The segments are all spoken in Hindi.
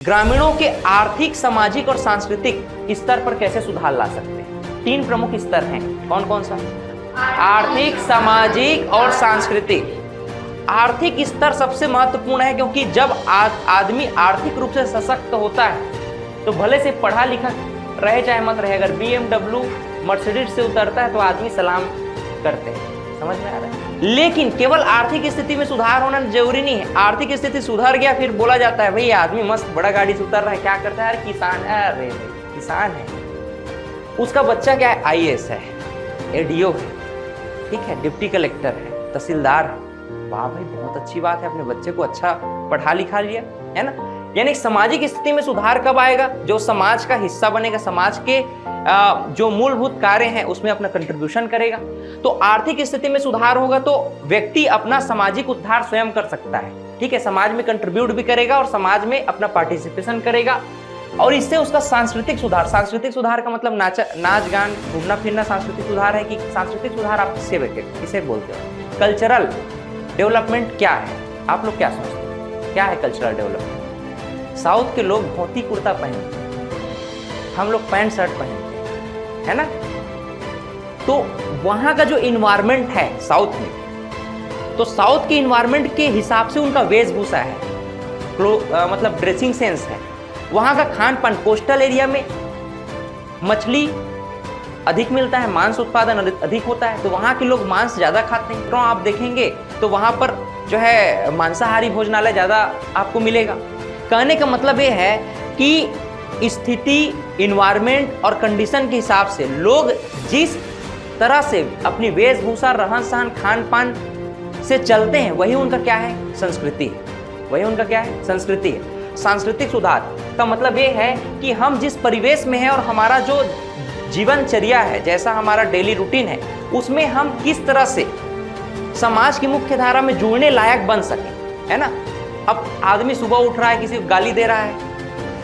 ग्रामीणों के आर्थिक, सामाजिक और सांस्कृतिक स्तर पर कैसे सुधार ला सकते हैं? 3 प्रमुख स्तर हैं। कौन कौन सा? आर्थिक, सामाजिक और सांस्कृतिक। आर्थिक स्तर सबसे महत्वपूर्ण है, क्योंकि जब आदमी आर्थिक रूप से सशक्त होता है तो भले से पढ़ा लिखा रहे चाहे मत रहे, अगर BMW मर्सिडीज से उतरता है तो आदमी सलाम करते हैं। समझ में आ रहा है? लेकिन केवल आर्थिक स्थिति में सुधार होना जरूरी नहीं है। आर्थिक स्थिति सुधर गया, फिर बोला जाता है भाई आदमी मस्त बड़ा गाड़ी से उतर रहा है, क्या करता है? अरे किसान है। अरे भाई किसान है, उसका बच्चा क्या है? IAS है, ADO है, ठीक है, डिप्टी कलेक्टर है, तहसीलदार है। वाह भाई, बहुत अच्छी बात है, अपने बच्चे को अच्छा पढ़ा लिखा लिया, है ना। यानी सामाजिक स्थिति में सुधार कब आएगा? जो समाज का हिस्सा बनेगा, समाज के जो मूलभूत कार्य हैं उसमें अपना कंट्रीब्यूशन करेगा। तो आर्थिक स्थिति में सुधार होगा तो व्यक्ति अपना सामाजिक उद्धार स्वयं कर सकता है, ठीक है, समाज में कंट्रीब्यूट भी करेगा और समाज में अपना पार्टिसिपेशन करेगा। और इससे उसका सांस्कृतिक सुधार का मतलब नाच गान, घूमना फिरना सांस्कृतिक सुधार है। कि सांस्कृतिक सुधार आप किसे बोलते हो? कल्चरल डेवलपमेंट क्या है? आप लोग क्या सोचते हैं, क्या है कल्चरल डेवलपमेंट? साउथ के लोग धोती कुर्ता पहनते हैं, हम लोग पैंट शर्ट पहनते हैं, है ना। तो वहां का जो इन्वायरमेंट है साउथ में, तो साउथ के इन्वायरमेंट के हिसाब से उनका वेशभूषा है, मतलब ड्रेसिंग सेंस है। वहां का खान पान, कोस्टल एरिया में मछली अधिक मिलता है, मांस उत्पादन अधिक होता है, तो वहां के लोग मांस ज्यादा खाते हैं। तो आप देखेंगे तो वहां पर जो है मांसाहारी भोजनालय ज्यादा आपको मिलेगा। कहने का मतलब ये है कि स्थिति, इन्वायरमेंट और कंडीशन के हिसाब से लोग जिस तरह से अपनी वेशभूषा, रहन सहन, खान पान से चलते हैं, वही उनका क्या है? संस्कृति है। वही उनका क्या है? संस्कृति है। सांस्कृतिक सुधार का मतलब ये है कि हम जिस परिवेश में हैं और हमारा जो जीवनचर्या है, जैसा हमारा डेली रूटीन है, उसमें हम किस तरह से समाज की मुख्य धारा में जुड़ने लायक बन सकें, है ना। अब आदमी सुबह उठ रहा है, किसी को गाली दे रहा है,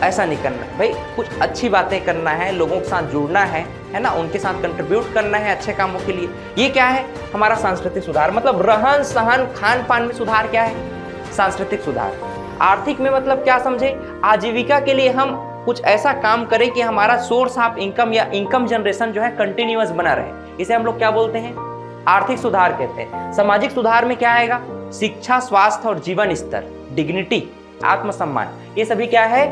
ऐसा नहीं करना है भाई। कुछ अच्छी बातें करना है, लोगों के साथ जुड़ना है ना, उनके साथ कंट्रीब्यूट करना है अच्छे कामों के लिए। ये क्या है? हमारा सांस्कृतिक सुधार। मतलब रहन सहन, खान पान में सुधार क्या है? सांस्कृतिक सुधार। आर्थिक में मतलब क्या समझे? आजीविका के लिए हम कुछ ऐसा काम करें कि हमारा सोर्स ऑफ इनकम या इनकम जनरेशन जो है कंटिन्यूअस बना रहे। इसे हम लोग क्या बोलते हैं? आर्थिक सुधार कहते हैं। सामाजिक सुधार में क्या आएगा? शिक्षा, स्वास्थ्य और जीवन स्तर, डिग्निटी, आत्मसम्मान, ये सभी क्या है?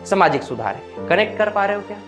सामाजिक सुधार है। कनेक्ट कर पा रहे हो क्या?